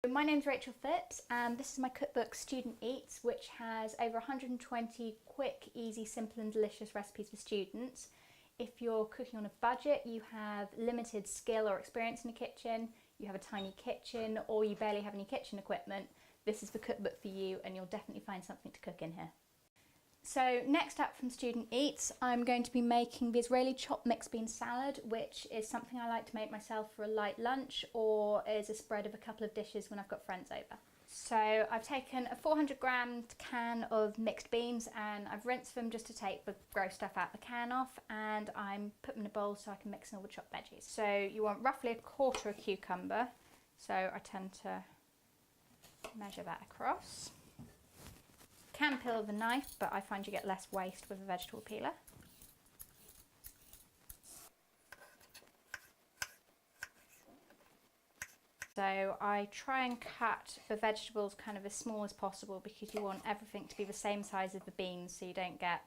My name's Rachel Phipps and this is my cookbook Student Eats, which has over 120 quick, easy, simple and delicious recipes for students. If you're cooking on a budget, you have limited skill or experience in the kitchen, you have a tiny kitchen or you barely have any kitchen equipment, this is the cookbook for you and you'll definitely find something to cook in here. So next up from Student Eats, I'm going to be making the Israeli chopped mixed bean salad, which is something I like to make myself for a light lunch or as a spread of a couple of dishes when I've got friends over. So I've taken a 400-gram can of mixed beans and I've rinsed them just to take the gross stuff out of the can off, and I'm putting them in a bowl so I can mix in all the chopped veggies. So you want roughly a quarter of a cucumber, so I tend to measure that across. Can peel with a knife, but I find you get less waste with a vegetable peeler. So I try and cut the vegetables kind of as small as possible because you want everything to be the same size as the beans so you don't get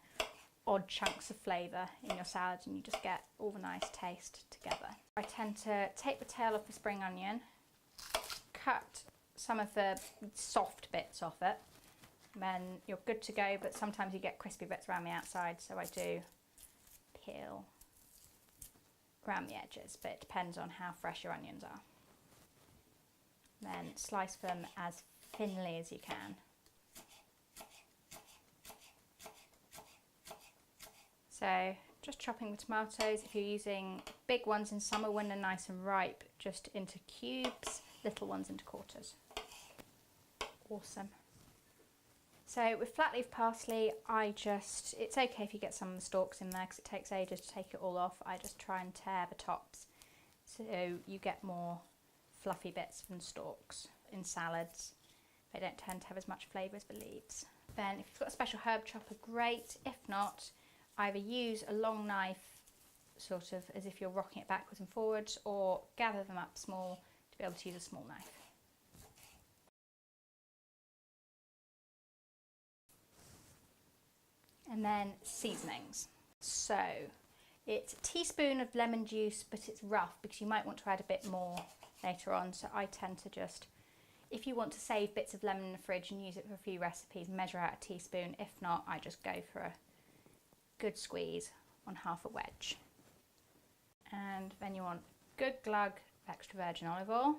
odd chunks of flavour in your salad and you just get all the nice taste together. I tend to take the tail off the spring onion, cut some of the soft bits off it, then you're good to go, but sometimes you get crispy bits around the outside, so I do peel around the edges, but it depends on how fresh your onions are. Then slice them as thinly as you can. So just chopping the tomatoes, if you're using big ones in summer when they're nice and ripe, just into cubes, little ones into quarters. Awesome. So with flat leaf parsley, it's okay if you get some of the stalks in there because it takes ages to take it all off. I just try and tear the tops so you get more fluffy bits from stalks. In salads, they don't tend to have as much flavour as the leaves. Then if you've got a special herb chopper, great. If not, either use a long knife, sort of as if you're rocking it backwards and forwards, or gather them up small to be able to use a small knife. And then seasonings. So it's a teaspoon of lemon juice, but it's rough because you might want to add a bit more later on. So I tend to just, if you want to save bits of lemon in the fridge and use it for a few recipes, measure out a teaspoon. If not, I just go for a good squeeze on half a wedge. And then you want a good glug of extra virgin olive oil.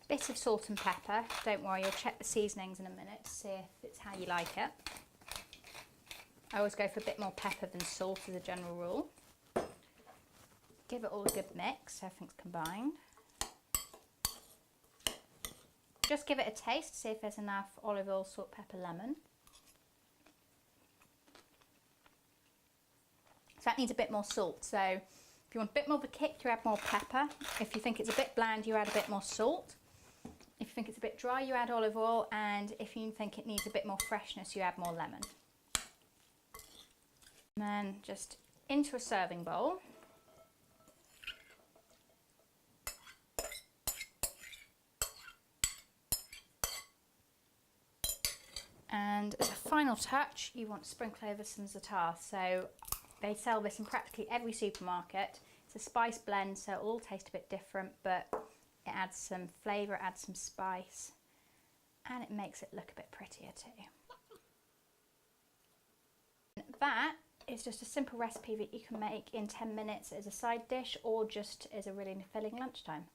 Bit of salt and pepper, don't worry, you'll check the seasonings in a minute to see if it's how you like it. I always go for a bit more pepper than salt as a general rule. Give it all a good mix so everything's combined. Just give it a taste, see if there's enough olive oil, salt, pepper, lemon. So that needs a bit more salt, so if you want a bit more of a kick, you add more pepper. If you think it's a bit bland, you add a bit more salt. If you think it's a bit dry, you add olive oil, and if you think it needs a bit more freshness, you add more lemon. And then just into a serving bowl. And as a final touch, you want to sprinkle over some za'atar. So they sell this in practically every supermarket. It's a spice blend, so it'll all taste a bit different, but it adds some flavour, adds some spice, and it makes it look a bit prettier too. That is just a simple recipe that you can make in 10 minutes as a side dish or just as a really filling lunchtime.